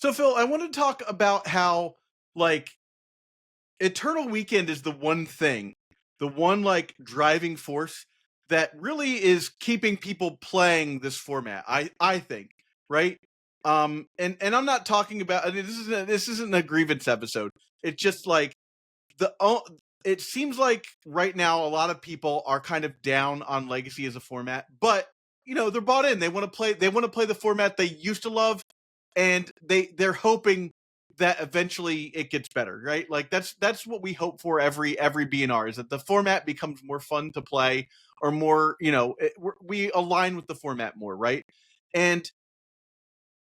So Phil, I want to talk about how like Eternal Weekend is the one thing, the one like driving force that really is keeping people playing this format. I think, right? And I'm not talking about, I mean, this isn't a grievance episode. It's just like the it seems like right now a lot of people are kind of down on Legacy as a format, but they're bought in. They want to play the format they used to love, and they're hoping that eventually it gets better, right? Like that's what we hope for every BNR, is that the format becomes more fun to play, or more, we align with the format more, right? And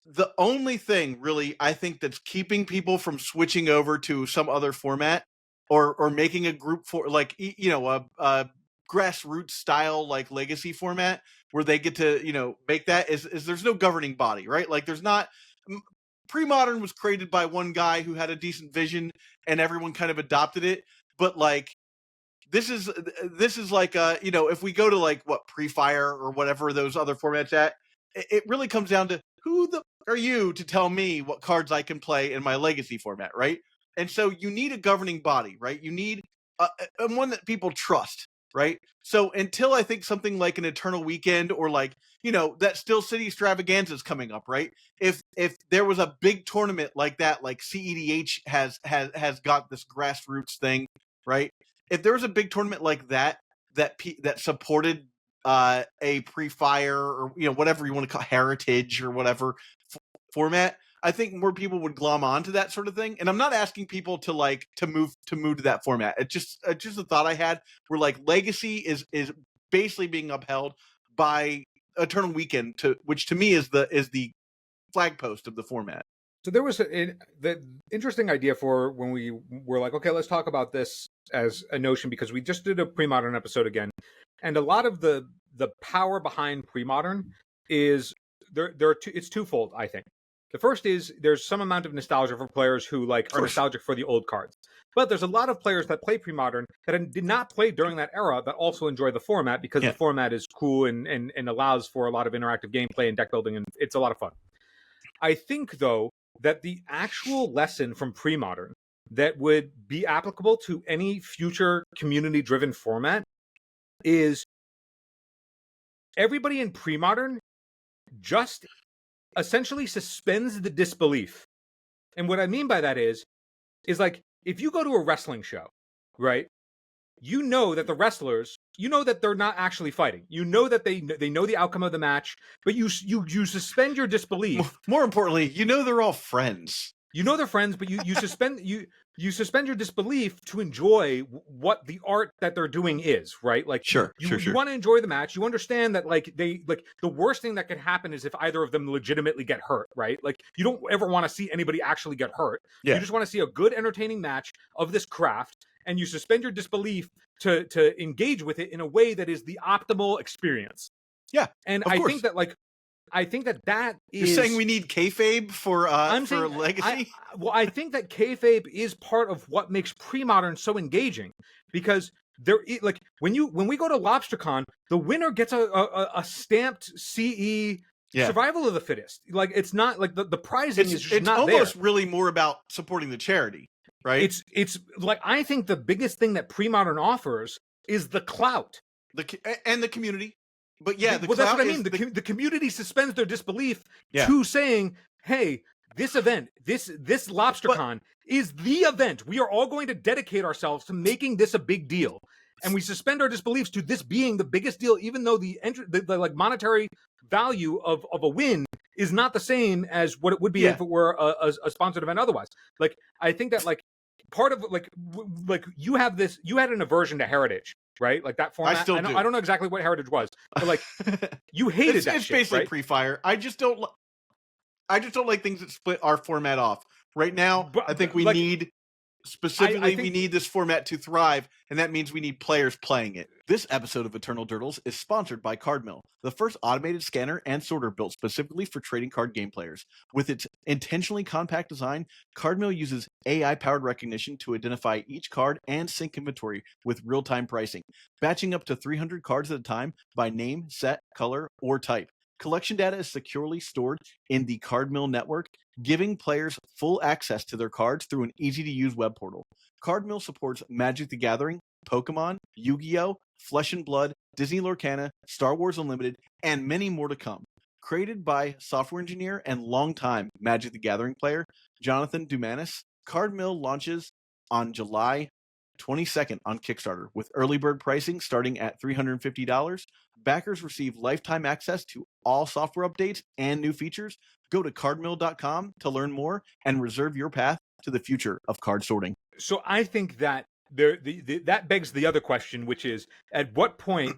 the only thing really I think that's keeping people from switching over to some other format, or making a group for like a grassroots style like Legacy format where they get to make that, is there's no governing body, right? Like there's not. Premodern was created by one guy who had a decent vision, and everyone kind of adopted it. But like this is like if we go to like what Pre-Fire or whatever those other formats at, it really comes down to who the are you to tell me what cards I can play in my Legacy format, right? And so you need a governing body, right? You need one that people trust, right? So until I think something like an Eternal Weekend, or like that Still City Extravaganza is coming up, right? If there was a big tournament like that, like CEDH has got this grassroots thing, right? If there was a big tournament like that supported a Pre-Fire, or whatever you want to call Heritage or whatever format, I think more people would glom on to that sort of thing. And I'm not asking people to move to that format. It's just a thought I had, where like Legacy is basically being upheld by Eternal Weekend, which to me is the flag post of the format. So there was the interesting idea for when we were like, okay, let's talk about this as a notion, because we just did a Premodern episode again, and a lot of the power behind Premodern is it's twofold, I think. The first is there's some amount of nostalgia for players who are nostalgic for the old cards. But there's a lot of players that play Premodern that did not play during that era that also enjoy the format, because the format is cool and allows for a lot of interactive gameplay and deck building, and it's a lot of fun. I think, though, that the actual lesson from Premodern that would be applicable to any future community-driven format is everybody in Premodern just essentially suspends the disbelief. And what I mean by that is like, if you go to a wrestling show, right? You know that the wrestlers, that they're not actually fighting. You know that they know the outcome of the match, but you suspend your disbelief. More importantly, they're all friends. You know they're friends, but you suspend you suspend your disbelief to enjoy what the art that they're doing is, right? Like, sure. You want to enjoy the match. You understand that the worst thing that could happen is if either of them legitimately get hurt, right? Like, you don't ever want to see anybody actually get hurt. Yeah. You just want to see a good, entertaining match of this craft, and you suspend your disbelief to engage with it in a way that is the optimal experience. Yeah, and I think that I think that is... You're saying we need kayfabe for Legacy? I think that kayfabe is part of what makes Premodern so engaging, because when we go to LobsterCon, the winner gets a stamped CE survival of the fittest. Like, it's not like the prizing is just not there. It's almost really more about supporting the charity, right? It's like, I think the biggest thing that Premodern offers is the clout and the community. But that's what I mean. The community suspends their disbelief to saying, "Hey, this event, this LobsterCon is the event. We are all going to dedicate ourselves to making this a big deal." And we suspend our disbeliefs to this being the biggest deal, even though the monetary value of a win is not the same as what it would be if it were a sponsored event otherwise. Like, I think that part of you had an aversion to Heritage. Right, like that format. I still do. I don't know exactly what Heritage was, but you hated that. It's basically Pre-Fire. I just don't like things that split our format off. Right now, I think we need we need this format to thrive, and that means we need players playing it. This episode of Eternal Durdles is sponsored by CardMill, the first automated scanner and sorter built specifically for trading card game players. With its intentionally compact design, CardMill uses AI-powered recognition to identify each card and sync inventory with real-time pricing, batching up to 300 cards at a time by name, set, color, or type. Collection data is securely stored in the Card Mill network, giving players full access to their cards through an easy-to-use web portal. Card Mill supports Magic the Gathering, Pokemon, Yu-Gi-Oh!, Flesh and Blood, Disney Lorcana, Star Wars Unlimited, and many more to come. Created by software engineer and longtime Magic the Gathering player Jonathan Dumanis, Card Mill launches on July 22nd on Kickstarter with early bird pricing starting at $350. Backers receive lifetime access to all software updates and new features. Go to cardmill.com to learn more and reserve your path to the future of card sorting. So I think that that begs the other question, which is at what point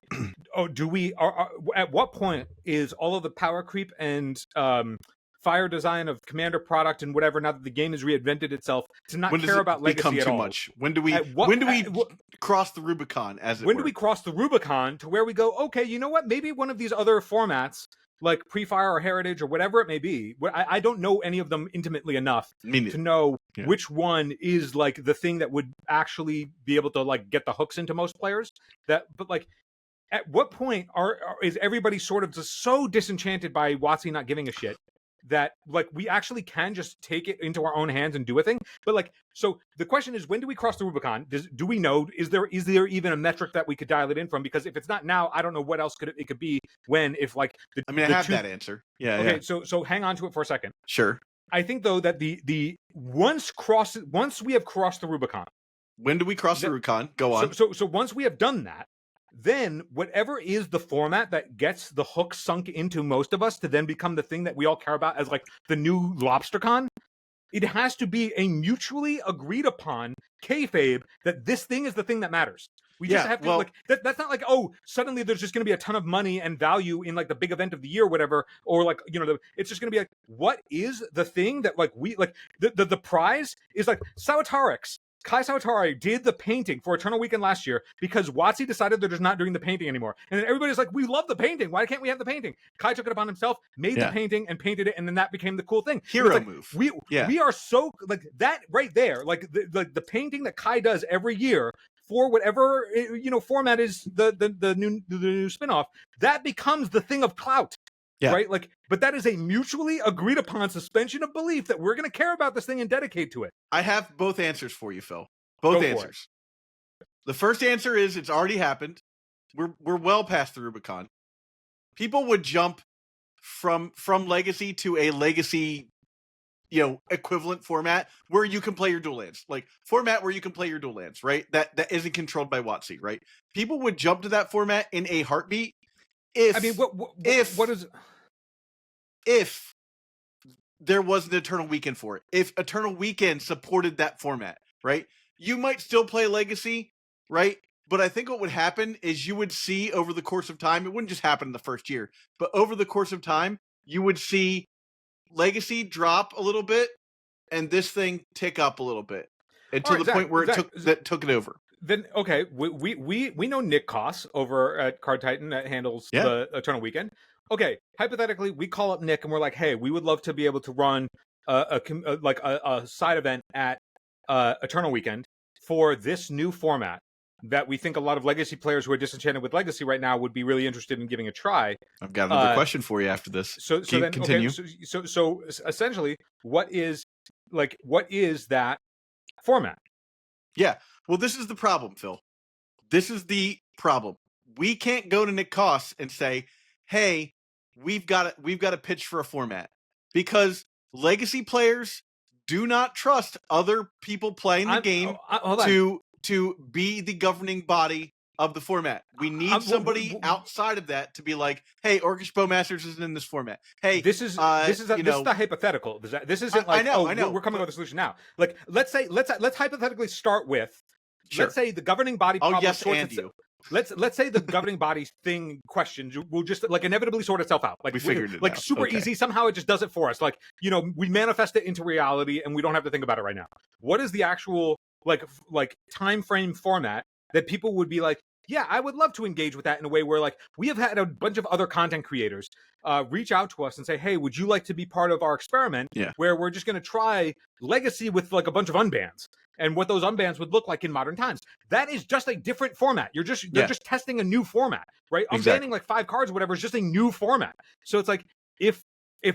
at what point is all of the power creep and fire design of commander product and whatever, now that the game has reinvented itself, to not care about legacy at all? Much? When do we cross the Rubicon, as it when were? do we cross the Rubicon to where we go, okay, you know what, maybe one of these other formats like pre-fire or heritage or whatever it may be, I don't know any of them intimately enough to know which one is like the thing that would actually be able to like get the hooks into most players. But like, at what point is everybody sort of just so disenchanted by WotC not giving a shit that like we actually can just take it into our own hands and do a thing? But like, so the question is, when do we cross the Rubicon? Do we know? Is there even a metric that we could dial it in from? Because if it's not now, I don't know what else it could be. When, if like I have that answer. Yeah. Okay. Yeah. So hang on to it for a second. Sure. I think though that the once we have crossed the Rubicon. When do we cross the Rubicon? Go on. So once we have done that, then whatever is the format that gets the hook sunk into most of us to then become the thing that we all care about as like the new LobsterCon, it has to be a mutually agreed upon kayfabe that this thing is the thing that matters. We just have to like that's not like, oh, suddenly there's just going to be a ton of money and value in like the big event of the year or whatever, or like, you know, it's just going to be like, what is the thing that like we like the prize is like Sawatarix. Kai Sawatari did the painting for Eternal Weekend last year because WotC decided they're just not doing the painting anymore. And then everybody's like, we love the painting. Why can't we have the painting? Kai took it upon himself, made the painting and painted it, and then that became the cool thing. Hero like, move. We are so like that right there. Like the painting that Kai does every year for whatever format is the new spinoff, that becomes the thing of clout. Yeah. Right? Like, but that is a mutually agreed upon suspension of belief that we're going to care about this thing and dedicate to it. I have both answers for you, Phil. Both answers. The first answer is it's already happened. We're well past the Rubicon. People would jump from Legacy to a Legacy, equivalent format where you can play your dual lands. Like format where you can play your dual lands, right? That isn't controlled by WotC, right? People would jump to that format in a heartbeat. If there was an Eternal Weekend for it, if Eternal Weekend supported that format, right? You might still play Legacy, right? But I think what would happen is you would see over the course of time, it wouldn't just happen in the first year, but over the course of time, you would see Legacy drop a little bit and this thing tick up a little bit until the point where it took it over. Then okay, we know Nick Koss over at Card Titan that handles the Eternal Weekend. Okay, hypothetically, we call up Nick and we're like, hey, we would love to be able to run a side event at Eternal Weekend for this new format that we think a lot of Legacy players who are disenchanted with Legacy right now would be really interested in giving a try. I've got another question for you after this. So continue. Okay, so essentially, what is that format? Yeah. Well, this is the problem, Phil. This is the problem. We can't go to Nick Koss and say, hey, we've got to pitch for a format, because Legacy players do not trust other people playing the game to be the governing body of the format. We need somebody outside of that to be like, hey, Orcish Bowmasters isn't in this format. Hey, this is the hypothetical. This isn't like, I know. We're coming up with a solution now. Like, let's hypothetically start with, let's say the governing body problem Let's say the governing body thing question will just like inevitably sort itself out. Like we figured it out. Super easy. Somehow it just does it for us. Like, we manifest it into reality and we don't have to think about it right now. What is the actual like time frame format that people would be like, yeah, I would love to engage with that in a way where like we have had a bunch of other content creators reach out to us and say, hey, would you like to be part of our experiment where we're just going to try Legacy with like a bunch of unbans? and what those unbans would look like in modern times. That is just a different format. They're just testing a new format, right? Exactly. Unbanning like 5 cards or whatever is just a new format. So it's like if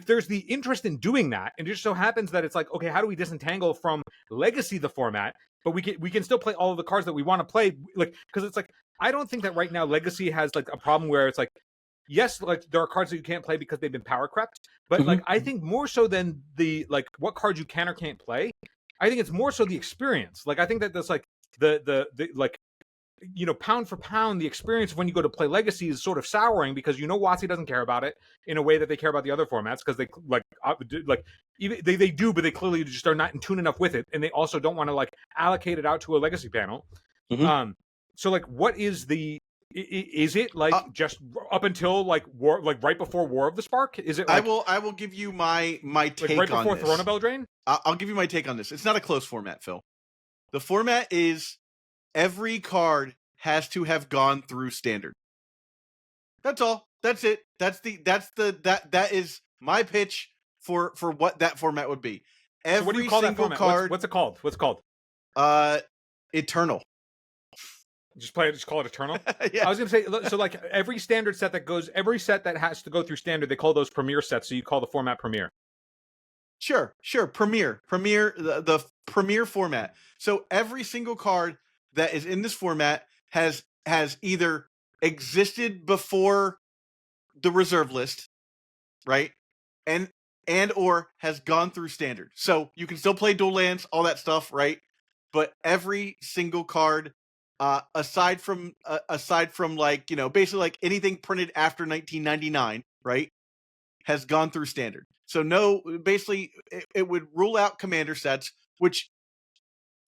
there's the interest in doing that, and it just so happens that it's like, okay, how do we disentangle from Legacy the format, but we can still play all of the cards that we want to play, like, because it's like, I don't think that right now Legacy has like a problem where it's like, yes, like there are cards that you can't play because they've been power crept, but like I think more so than the like what cards you can or can't play, I think it's more so the experience. Like I think that that's like the like, you know, pound for pound, the experience of when you go to play Legacy is sort of souring because you know WotC doesn't care about it in a way that they care about the other formats, because they like even they do, but they clearly just are not in tune enough with it, and they also don't want to like allocate it out to a Legacy panel. So like, what is the is it like just up until like war, like right before War of the Spark? Is it? Like, I will give you my take like right on before this. Throne of Eldraine? I'll give you my take on this. It's not a close format, Phil. The format is every card has to have gone through standard. That's all. That's it. That is my pitch for what that format would be. Every so what do you call single that format? card. What's it called? What's it called? Eternal. Just play it. Just call it Eternal. Yeah. I was gonna say, so like every standard set every set that has to go through standard, they call those Premier sets. So you call the format Premier. Sure. Premier, the Premier format. So every single card that is in this format has either existed before the reserve list, right, and or has gone through standard. So you can still play dual lands, all that stuff, right? But every single card, aside from like, you know, basically like anything printed after 1999, right, has gone through standard. So no, basically it would rule out commander sets, which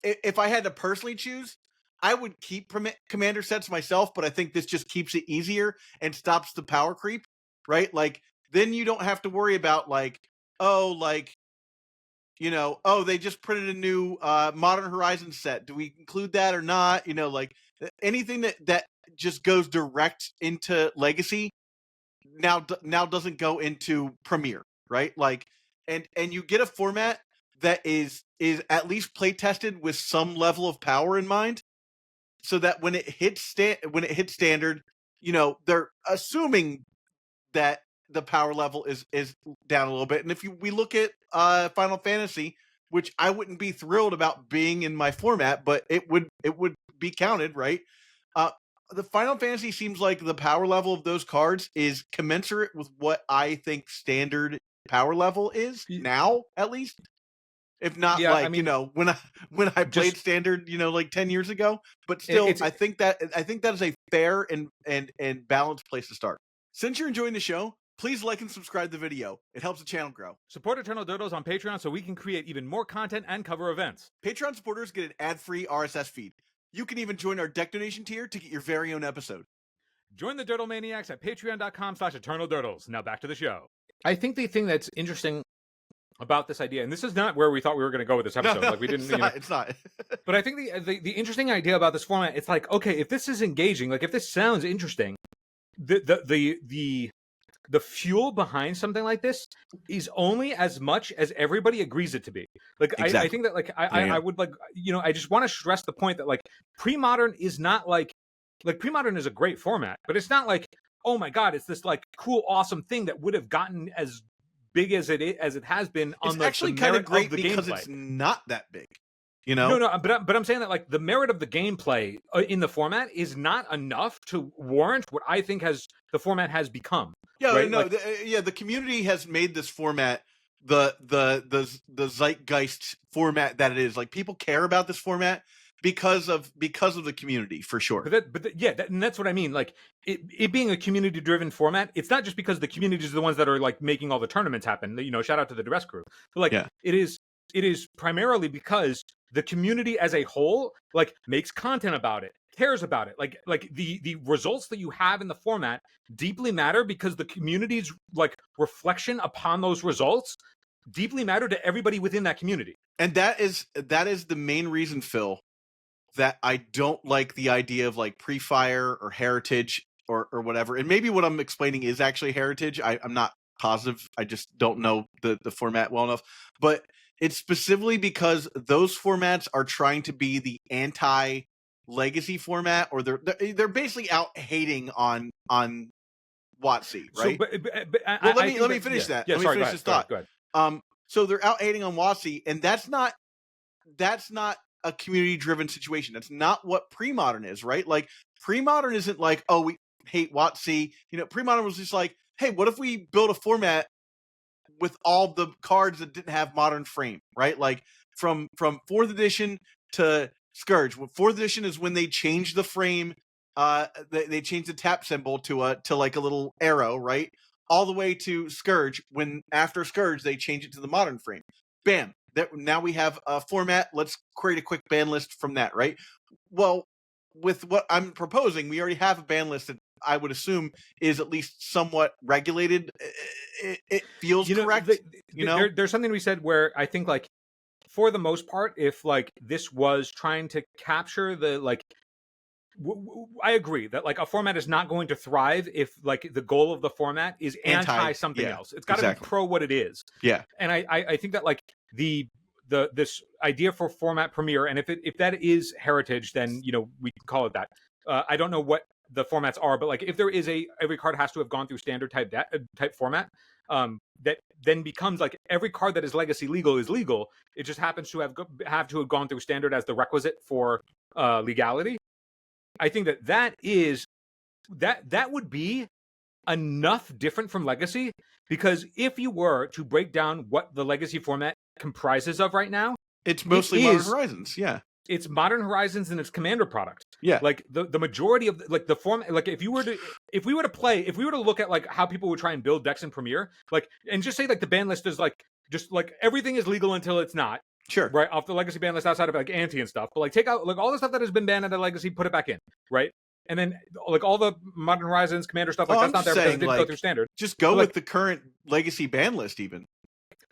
if I had to personally choose, I would keep commander sets myself, but I think this just keeps it easier and stops the power creep, right? Like, then you don't have to worry about like, oh, like, you know, oh, they just printed a new Modern Horizon set. Do we include that or not? You know, like anything that just goes direct into Legacy now doesn't go into Premier, right? Like, and you get a format that is at least play tested with some level of power in mind, so that when it hits standard, you know, they're assuming that the power level is down a little bit. And if we look at Final Fantasy, which I wouldn't be thrilled about being in my format, but it would be counted, right? The Final Fantasy seems like the power level of those cards is commensurate with what I think standard power level is now, at least. If not, Yeah, like, I mean, you know, when I played standard, you know, like 10 years ago, but still, I think that is a fair and balanced place to start. Since you're enjoying the show, please like and subscribe to the video. It helps the channel grow. Support Eternal Dodos on Patreon so we can create even more content and cover events. Patreon supporters get an ad-free RSS feed. You can even join our deck donation tier to get your very own episode. Join the Durdle Maniacs at patreon.com/eternaldurdles. Now back to the show. I think the thing that's interesting about this idea, and this is not where we thought we were going to go with this episode. No, like we didn't, it's not. But I think the interesting idea about this format, it's like, okay, if this is engaging, like if this sounds interesting, the fuel behind something like this is only as much as everybody agrees it to be. Like, exactly. I think that, like, I would, like, you know, I just want to stress the point that, like, Premodern is not like Premodern is a great format, but it's not like, oh my God, it's this like cool, awesome thing that would have gotten as big as it has been on it's actually kind of great because gameplay. It's not that big. You know? No, but I'm saying that, like, the merit of the gameplay in the format is not enough to warrant what I think the format has become. Yeah, right? no, like, the community has made this format the zeitgeist format that it is. Like, people care about this format because of the community, for sure. And that's what I mean. Like, it being a community driven format, it's not just because the community is the ones that are like making all the tournaments happen. You know, shout out to the Duress crew. But like, it is primarily because the community as a whole, like, makes content about it, cares about it. Like the results that you have in the format deeply matter because the community's like reflection upon those results deeply matter to everybody within that community. And that is the main reason, Phil, that I don't like the idea of like pre-fire or heritage or whatever. And maybe what I'm explaining is actually heritage. I'm not positive. I just don't know the format well enough. But It's specifically because those formats are trying to be the anti-legacy format, or they're basically out hating on WotC, So, right? but Well, let I me think let me that, finish that. yeah. Let me Sorry, go finish ahead, this thought. go ahead. So they're out hating on WotC, and that's not a community-driven situation. That's not what Premodern is, right? Like Premodern isn't like, oh, we hate WotC. Premodern was just like, hey, what if we build a format with all the cards that didn't have modern frame, right? Like from fourth edition to Scourge. Fourth edition is when they changed the frame. They changed the tap symbol to like a little arrow, right? All the way to Scourge. When after Scourge they change it to the modern frame. Bam! Now we have a format. Let's create a quick ban list from that, right? Well, with what I'm proposing, we already have a ban list that I would assume is at least somewhat regulated. It feels correct. There's something we said where I think, like, for the most part, if like this was trying to capture the like, I agree that like a format is not going to thrive if like the goal of the format is anti something yeah, else. It's got to be exactly. pro what it is. Yeah. And I think that like this idea for format premiere, and if that is heritage, then we can call it that. I don't know what the formats are, but like if there is every card has to have gone through standard type format, that then becomes like every card that is legacy legal is legal. It just happens to have to have gone through standard as the requisite for legality. I think that would be enough different from legacy, because if you were to break down what the legacy format comprises of right now, it's mostly Modern Horizons. Yeah, it's Modern Horizons and its Commander product. Yeah, like the majority of like the form, like if we were to look at like how people would try and build decks in Premiere, like, and just say like the ban list is like just like everything is legal until it's not. Sure. Right off the legacy ban list outside of like anti and stuff, but like take out like all the stuff that has been banned out of legacy, put it back in, right? And then like all the Modern Horizons Commander stuff, like that's not there because it didn't go through standard. Just go with the current legacy ban list even.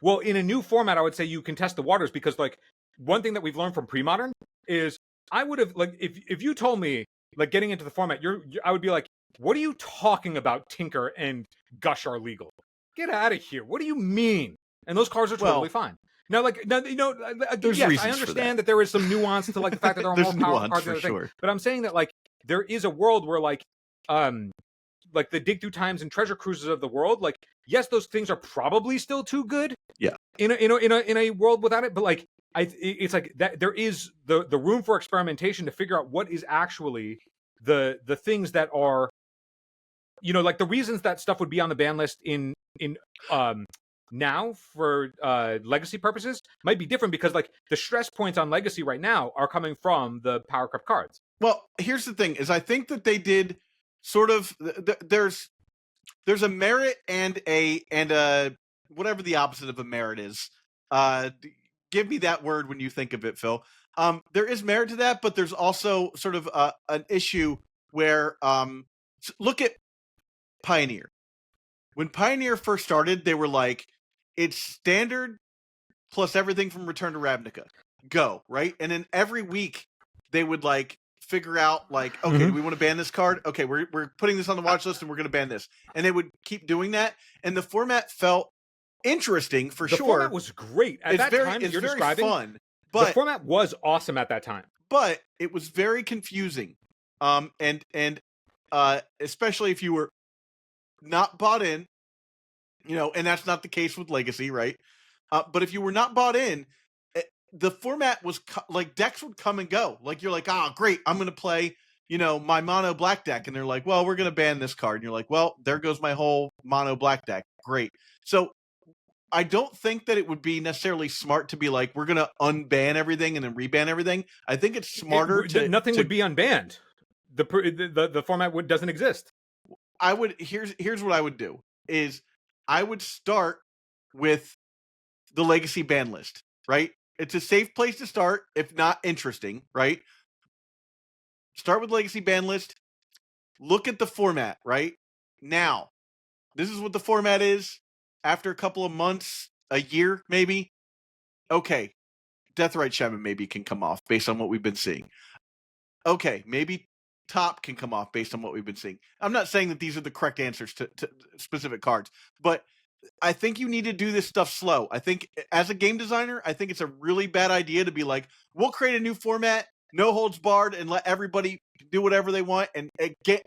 Well, in a new format, I would say you can test the waters, because like one thing that we've learned from Premodern is I would have like if you told me like getting into the format, I would be like, what are you talking about? Tinker and Gush are legal. Get out of here. What do you mean? And those cards are totally fine. Now, like, yes, I understand that there is some nuance to like the fact that there are more powerful cards than other things. But I'm saying that like there is a world where like the Dig Through Times and Treasure Cruises of the world, like, yes, those things are probably still too good. Yeah. In a world without it, but like it's like that there is the room for experimentation to figure out what is actually the things that are, like the reasons that stuff would be on the ban list in now for legacy purposes might be different, because like the stress points on legacy right now are coming from the power creep cards. Well, here's the thing: is I think that they did sort of there's a merit and a whatever the opposite of a merit is. Give me that word when you think of it, Phil. There is merit to that, but there's also sort of an issue where look at Pioneer. When Pioneer first started, they were like, it's standard plus everything from Return to Ravnica. Go, right? And then every week they would like figure out like, okay, do we want to ban this card? Okay, we're putting this on the watch list and we're going to ban this. And they would keep doing that. And the format felt interesting for sure. The format was great at that time. It's you're very describing fun. But the format was awesome at that time. But it was very confusing. And especially if you were not bought in, and that's not the case with Legacy, right? But if you were not bought in, the format was like decks would come and go. Like you're like, great, I'm going to play, my mono black deck. And they're like, well, we're going to ban this card. And you're like, well, there goes my whole mono black deck. Great. So I don't think that it would be necessarily smart to be like, we're going to unban everything and then reban everything. I think it's smarter nothing would be unbanned. The format doesn't exist. Here's what I would do is I would start with the legacy ban list, right? It's a safe place to start, if not interesting, right? Start with legacy ban list. Look at the format, right? Now, this is what the format is after a couple of months, a year, maybe. Okay, Deathrite Shaman maybe can come off based on what we've been seeing. Okay, maybe Top can come off based on what we've been seeing. I'm not saying that these are the correct answers to specific cards, but I think you need to do this stuff slow. I think as a game designer, I think it's a really bad idea to be like, we'll create a new format, no holds barred, and let everybody do whatever they want. And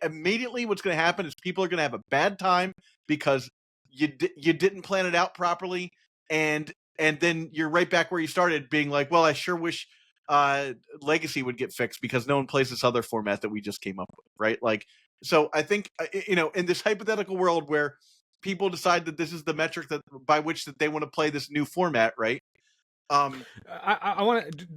immediately, what's going to happen is people are going to have a bad time because you didn't plan it out properly, and then you're right back where you started, being like, well, I sure wish Legacy would get fixed because no one plays this other format that we just came up with, right? Like, so I think in this hypothetical world where people decide that this is the metric that by which that they want to play this new format, right? I want to.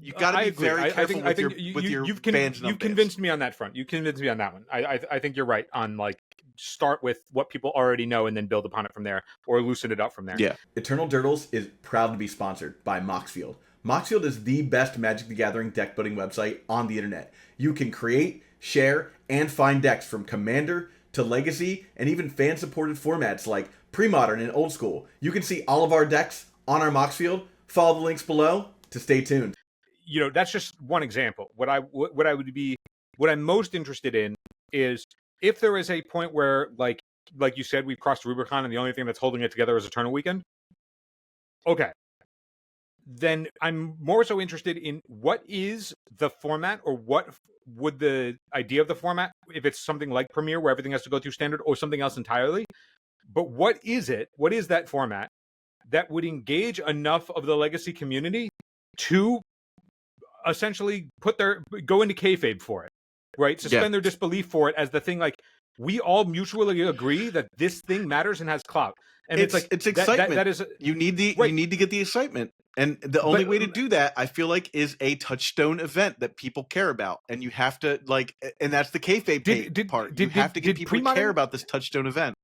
You got to be very careful with your fans. You've convinced me on that front. You convinced me on that one. I think you're right on, like, start with what people already know and then build upon it from there, or loosen it up from there. Yeah. Eternal Dirtles is proud to be sponsored by Moxfield. Moxfield is the best Magic the Gathering deck building website on the internet. You can create, share, and find decks from Commander to Legacy, and even fan-supported formats like Premodern and Old School. You can see all of our decks on our Moxfield. Follow the links below to stay tuned. That's just one example. What I'm most interested in is if there is a point where, like you said, we've crossed Rubicon and the only thing that's holding it together is Eternal Weekend. Okay. Then I'm more so interested in what is the format, or what would the idea of the format, if it's something like Premier where everything has to go through standard, or something else entirely. But what is it? What is that format that would engage enough of the Legacy community to essentially go into kayfabe for it, right? Suspend their disbelief for it as the thing. Like, we all mutually agree that this thing matters and has clout. And it's excitement. That is you need to get the excitement. And the only way to do that, I feel like, is a touchstone event that people care about. And you have to, like, and that's the kayfabe part. You have to get people to care about this touchstone event.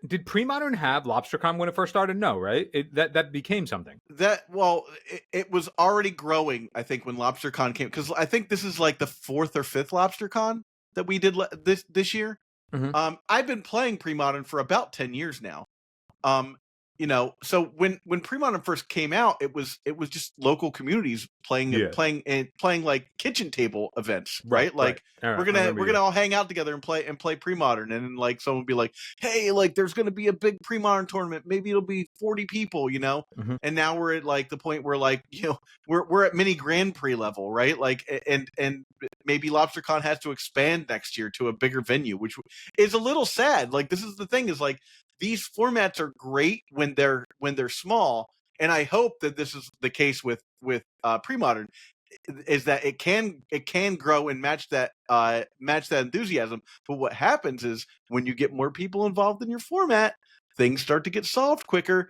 Did Premodern have LobsterCon when it first started? No, right? That became something. It was already growing, I think, when LobsterCon came, because I think this is like the 4th or 5th LobsterCon that we did this year. Mm-hmm. I've been playing Premodern for about 10 years now. So when Premodern first came out, it was just local communities playing like kitchen table events, right? Like, right. we're gonna all hang out together and play Premodern, and then, like, someone would be like, hey, like, there's gonna be a big Premodern tournament, maybe it'll be 40 people, Mm-hmm. And now we're at, like, the point where, like, we're at mini Grand Prix level, right? Like, and maybe LobsterCon has to expand next year to a bigger venue, which is a little sad. Like, this is the thing, is like, these formats are great when they're small, and I hope that this is the case with Premodern, is that it can grow and match that enthusiasm. But what happens is, when you get more people involved in your format, things start to get solved quicker.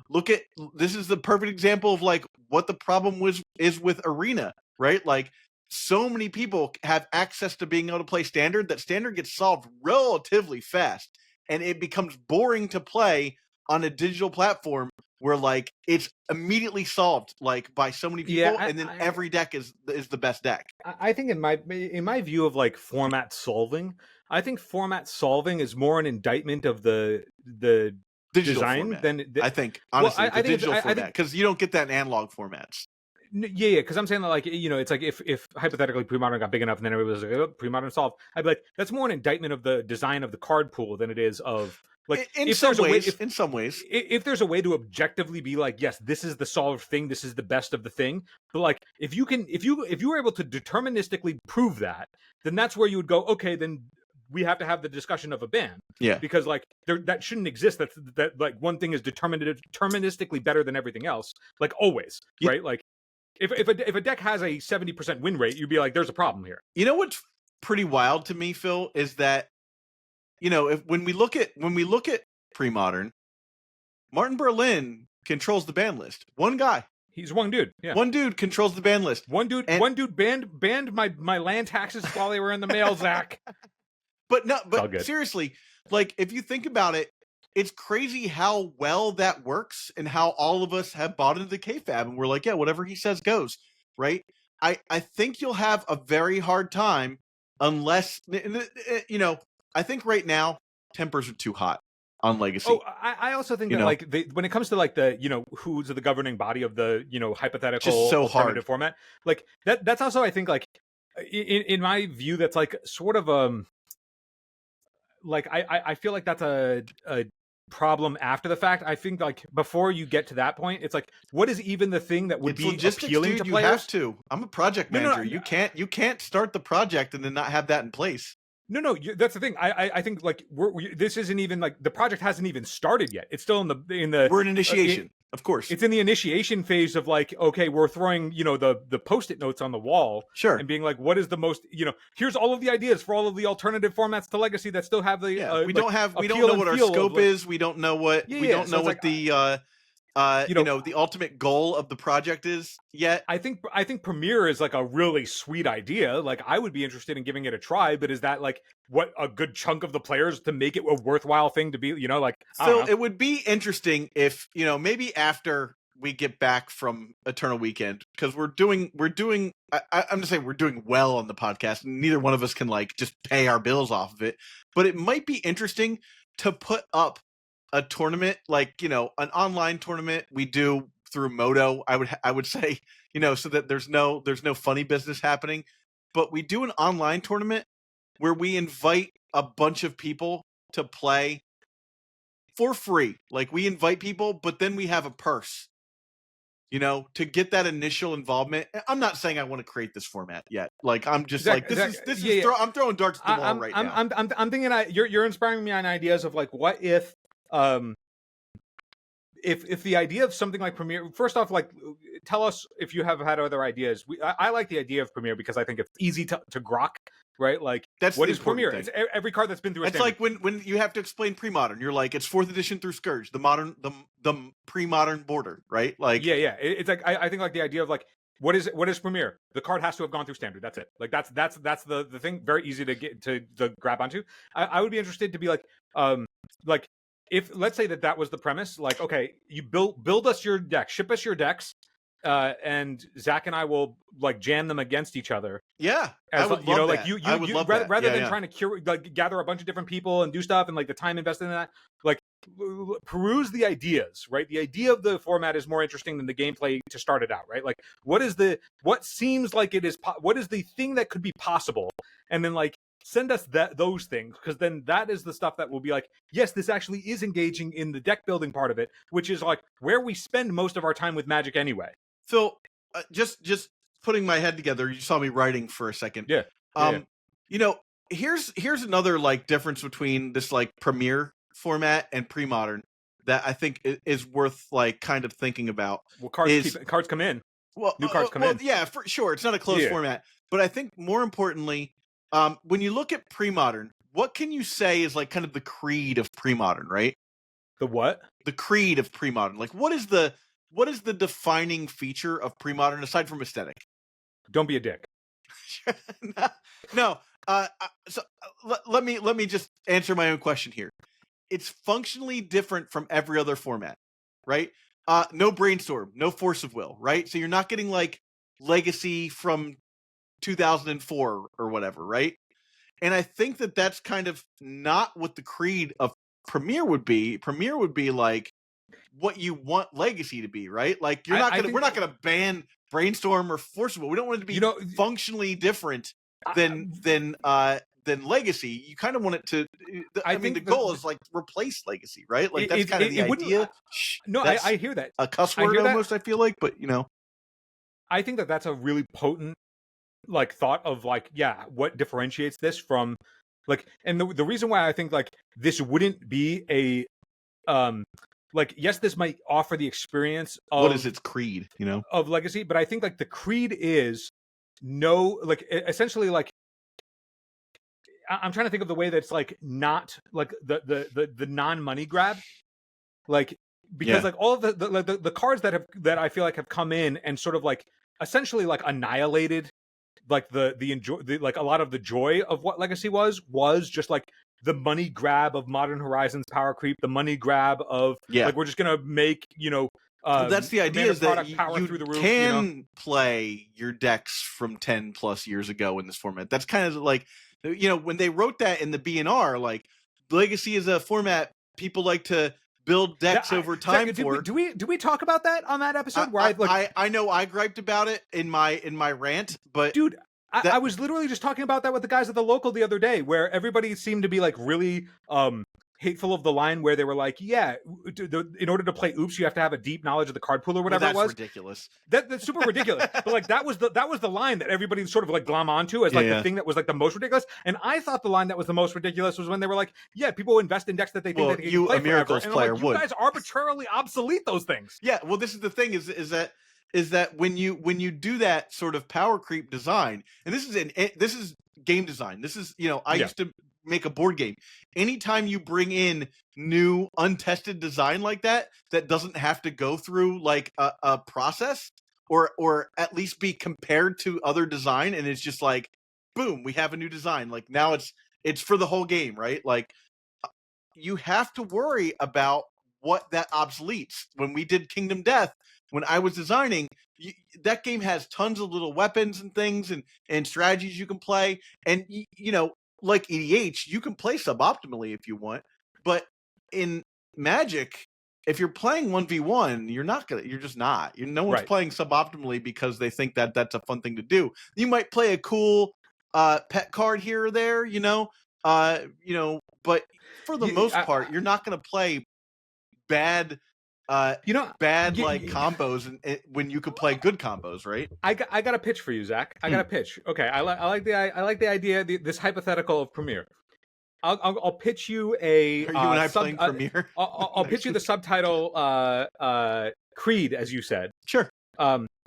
Look at, this is the perfect example of, like, what the problem is with Arena, right? Like, so many people have access to being able to play Standard that Standard gets solved relatively fast. And it becomes boring to play on a digital platform where, like, it's immediately solved, like, by so many people, and then every deck is the best deck. I think in my view of, like, format solving, I think format solving is more an indictment of the digital design format, than I think, honestly, I think digital format, because you don't get that in analog formats. Yeah, because I'm saying that, like, it's like if hypothetically Premodern got big enough and then everybody was like, oh, Premodern solved, I'd be like, that's more an indictment of the design of the card pool than it is of, like, in some ways. If there's a way to objectively be like, yes, this is the solved thing, this is the best of the thing, but, like, if you were able to deterministically prove that, then that's where you would go, okay, then we have to have the discussion of a ban. Yeah, because, like, that shouldn't exist. That like, one thing is deterministically better than everything else, like, always, right? Like, if a deck has a 70% win rate, you'd be like, there's a problem here. You know what's pretty wild to me, Phil, is that, when we look at Premodern, Martin Berlin controls the ban list. One guy. He's one dude. Yeah. One dude controls the ban list. One dude banned my land taxes while they were in the mail, Zach. But seriously, like, if you think about it, it's crazy how well that works, and how all of us have bought into the kayfabe, and we're like, yeah, whatever he says goes, right? I think you'll have a very hard time unless, I think right now tempers are too hot on Legacy. Oh, I also think that, like, when it comes to, like, the, who's the governing body of the, hypothetical just so alternative hard format, like, that's also, I think, like, in my view, that's, like, sort of like, I feel like that's a problem after the fact. I think like before you get to that point, it's like, what is even the thing that would It's be logistics, appealing dude. to You players? have to. I'm a project No, no, manager. You can't start the project and then not have that in place. No, that's the thing. I think like this isn't even like the project hasn't even started yet. It's still in the We're in initiation, of course. It's in the initiation phase of like, okay, we're throwing, you know, the Post-it notes on the wall, Sure. and being like, what is the most, you know, here's all of the ideas for all of the alternative formats to Legacy that still have the we don't know what our scope is. We don't know what the ultimate goal of the project is yet. I think Premiere is like a really sweet idea. Like I would be interested in giving it a try, but is that like what a good chunk of the players to make it a worthwhile thing to be, you know, like Phil, it would be interesting if, you know, maybe after we get back from Eternal Weekend, because we're doing I'm just saying we're doing well on the podcast, and neither one of us can like just pay our bills off of it. But it might be interesting to put up a tournament, like, you know, an online tournament we do through Moto. I would say, you know, so that there's no funny business happening, but we do an online tournament where we invite a bunch of people to play for free. Like we invite people, but then we have a purse, you know, to get that initial involvement. I'm not saying I want to create this format yet. Like I'm just I'm throwing darts at the wall right now. I'm thinking you're inspiring me on ideas of like, what if the idea of something like Premiere, first off, like tell us if you have had other ideas. I like the idea of Premiere because I think it's easy to grok, right? Like that's what is Premiere? It's every card that's been through. It's like when you have to explain Premodern, you're like, it's 4th edition through Scourge, the pre-modern border, right? Like it's like I think like the idea of like what is Premiere? The card has to have gone through Standard. That's it. Like that's the thing. Very easy to get to grab onto. I would be interested to be like if let's say that was the premise, like, okay, you build us your deck, ship us your decks, and Zach and I will like jam them against each other. Yeah, I would love that. You rather than trying to gather a bunch of different people and do stuff and like the time invested in that, like peruse the ideas, right? The idea of the format is more interesting than the gameplay to start it out, right? Like what seems like it is, what is the thing that could be possible, and then like send us those things, because then that is the stuff that will be like, yes, this actually is engaging in the deck building part of it, which is like where we spend most of our time with Magic anyway. Phil, just putting my head together, you saw me writing for a second. Yeah. You know, here's another like difference between this like Premiere format and Premodern that I think is worth like kind of thinking about. Well, cards come in. Well, new cards come in. Yeah, for sure. It's not a closed format, but I think more importantly, when you look at Premodern, what can you say is like kind of the creed of Premodern, right? The what? The creed of Premodern. Like what is the defining feature of Premodern aside from aesthetic? Don't be a dick. No. Let me just answer my own question here. It's functionally different from every other format, right? No brainstorm, no force of will, right? So you're not getting like Legacy from 2004 or whatever, right? And I think that that's kind of not what the creed of Premiere would be. Premiere would be like what you want Legacy to be, right? Like we're not gonna ban brainstorm or forcible. We don't want it to be functionally different than Legacy. You kind of want it to. I mean, the goal is like replace Legacy, right? Like that's kind of the idea. No, I hear that. A cuss word almost. I feel like, but you know, I think that's a really potent like thought of like, yeah, what differentiates this from like, and the reason why I think like this wouldn't be a like, yes, this might offer the experience of what is its creed, you know, of Legacy, but I think like the creed is like essentially like I'm trying to think of the way that's like not like the non-money grab, like because like all of the cards that I feel like have come in and sort of like essentially like annihilated like like a lot of the joy of what Legacy was just like the money grab of Modern Horizons power creep, the money grab of like we're just gonna make, you know, that's the idea, is that you can play your decks from 10 plus years ago in this format. That's kind of like, you know, when they wrote that in the B&R, like Legacy is a format people like to build decks over time. Do we talk about that on that episode? Where I know I griped about it in my rant, but dude, I was literally just talking about that with the guys at the local the other day, where everybody seemed to be like really hateful of the line where they were like, yeah, in order to play Oops, you have to have a deep knowledge of the card pool or whatever Well, that's it was. ridiculous. That's super ridiculous. But like that was the line that everybody sort of like glom onto as like the thing that was like the most ridiculous. And I thought the line that was the most ridiculous was when they were like, yeah, people invest in decks that they think that they can play a Miracles forever. player and I'm like, would. you guys arbitrarily obsolete those things. Yeah, well, this is the thing: is that when you do that sort of power creep design, and this is game design. This is I used to make a board game. Anytime you bring in new untested design like that doesn't have to go through like a process or at least be compared to other design, and it's just like boom, we have a new design. Like now it's for the whole game, right? Like you have to worry about what that obsoletes. When we did Kingdom Death, when I was designing, that game has tons of little weapons and things and strategies you can play. And, like EDH, you can play suboptimally if you want. But in Magic, if you're playing 1v1, you're just not. No one's playing suboptimally because they think that that's a fun thing to do. You might play a cool pet card here or there, but for the most part, you're not going to play bad combos and when you could play good combos, right? I got a pitch for you, Zach. I got a pitch. Okay, I like the idea, this hypothetical of Premiere. I'll pitch you a. Are you and I playing Premiere? I'll pitch you the subtitle Creed, as you said. Sure.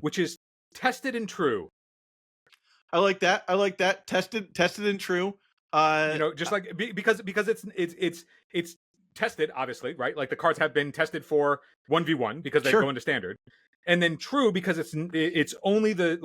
Which is tested and true. I like that. Tested and true. Just like because it's tested, obviously, right? Like the cards have been tested for 1v1 because they go into standard, and then true because it's only the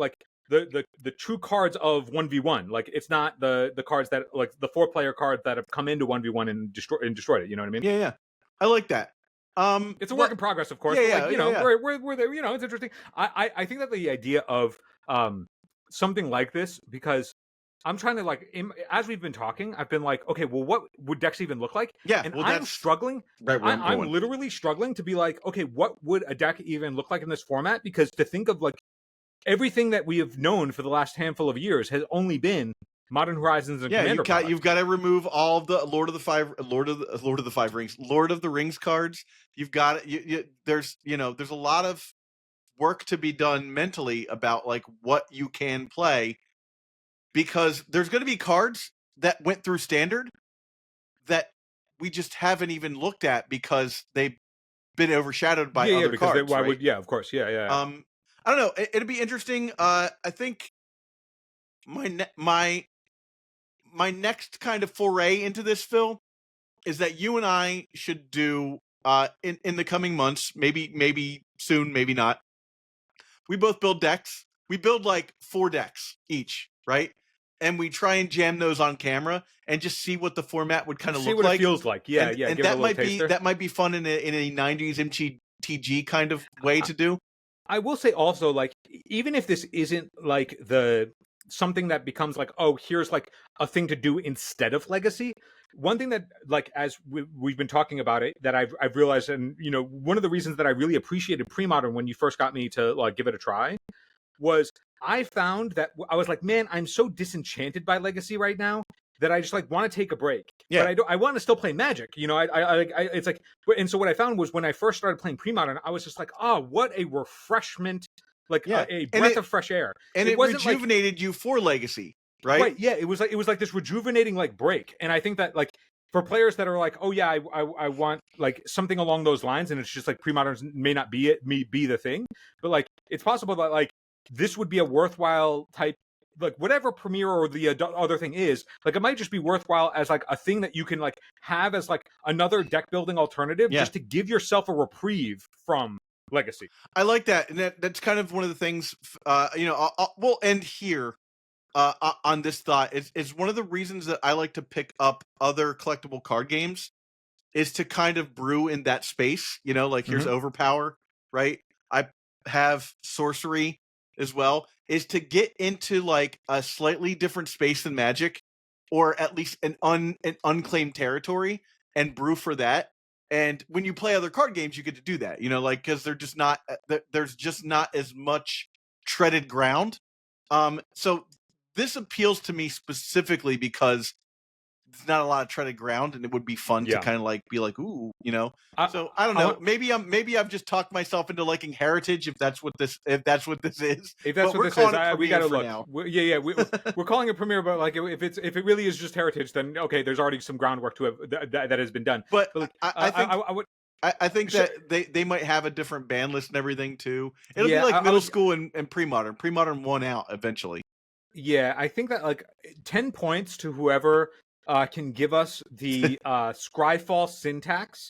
true cards of 1v1. Like it's not the cards that like the 4-player cards that have come into 1v1 and destroyed it. You know what I mean? Yeah. I like that. It's a work in progress, of course. Yeah, but like, we're there. It's interesting. I think that the idea of something like this, because I'm trying to as we've been talking, I've been like, okay, well, what would decks even look like? Yeah, and I'm struggling. Right, I'm literally struggling to be like, okay, what would a deck even look like in this format? Because to think of like everything that we have known for the last handful of years has only been Modern Horizons and Commander. You've got to remove all of the Lord of the Rings cards. You've got there's a lot of work to be done mentally about like what you can play. Because there's going to be cards that went through standard that we just haven't even looked at because they've been overshadowed by other cards. Of course. Yeah. I don't know. It'd be interesting. I think my next kind of foray into this, Phil, is that you and I should do in the coming months, maybe soon, maybe not. We both build decks. We build like 4 decks each, right? And we try and jam those on camera and just see what the format would kind of look like. See what it feels like. Yeah. And that might be fun in a 90s MTG kind of way to do. I will say also, like, even if this isn't like something that becomes like, oh, here's like a thing to do instead of Legacy. One thing that, like, as we've been talking about it, that I've realized, and one of the reasons that I really appreciated Premodern when you first got me to like give it a try, was I found that I was like, man, I'm so disenchanted by Legacy right now that I just like want to take a break. Yeah. But I want to still play Magic. It's like, and so what I found was when I first started playing Premodern, I was just like, oh, what a refreshment, like a breath of fresh air. And it rejuvenated you for Legacy, right? Right. Yeah. It was like this rejuvenating like break. And I think that like for players that are like, oh yeah, I want like something along those lines, and it's just like Premodern may not be the thing, but like it's possible that like this would be a worthwhile type, like whatever Premiere or the other thing is, like it might just be worthwhile as like a thing that you can like have as like another deck building alternative, just to give yourself a reprieve from Legacy. I like that, and that's kind of one of the things. We'll end here on this thought. Is one of the reasons that I like to pick up other collectible card games is to kind of brew in that space. Here's Overpower, right? I have Sorcery as well, is to get into like a slightly different space than Magic, or at least an unclaimed territory, and brew for that. And when you play other card games, you get to do that, because there's just not as much treaded ground. So this appeals to me specifically because it's not a lot of treaded ground, and it would be fun to Yeah. kind of like be like, ooh, you know. So I don't I know. want- Maybe I've just talked myself into liking Heritage if that's what this is. If that's But what this we're is, calling it we Premiere gotta for look. now. We're calling it premiere, but like if it really is just Heritage, then okay, there's already some groundwork to have that has been done. But like, I think Sure. that they might have a different band list and everything too. It'll Yeah, be like I middle would- school and Premodern. Premodern won out eventually. Yeah, I think that like 10 points to whoever can give us the Scryfall syntax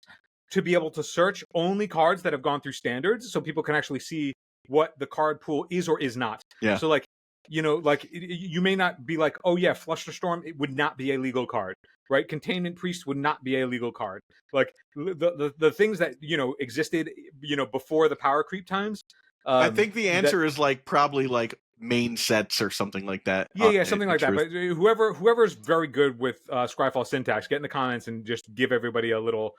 to be able to search only cards that have gone through standards, so people can actually see what the card pool is or is not. Yeah. So like, you know, like you may not be like, oh yeah, Flusterstorm, it would not be a legal card, right? Containment Priest would not be a legal card. Like the things that, you know, existed, you know, before the power creep times. I think the answer is like probably like main sets or something like that. Yeah, something like that. But whoever's very good with Scryfall syntax, get in the comments and just give everybody a little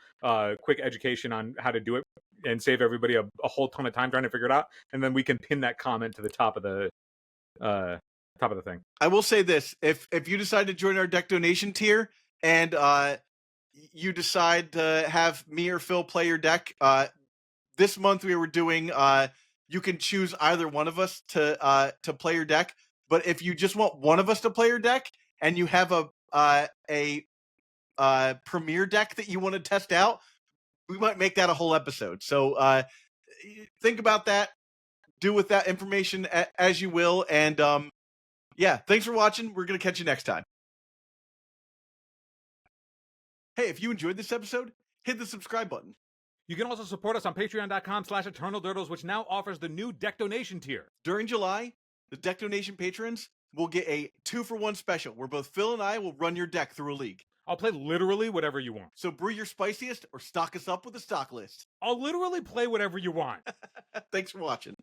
quick education on how to do it, and save everybody a whole ton of time trying to figure it out, and then we can pin that comment to the top of the thing. I will say this: if you decide to join our deck donation tier and you decide to have me or Phil play your deck, this month we were doing. You can choose either one of us to play your deck. But if you just want one of us to play your deck and you have a premiere deck that you want to test out, we might make that a whole episode. So think about that. Do with that information as you will. And yeah, thanks for watching. We're going to catch you next time. Hey, if you enjoyed this episode, hit the subscribe button. You can also support us on patreon.com/eternaldurdles, which now offers the new deck donation tier. During July, the deck donation patrons will get a 2-for-1 special where both Phil and I will run your deck through a league. I'll play literally whatever you want. So brew your spiciest or stock us up with a stock list. I'll literally play whatever you want. Thanks for watching.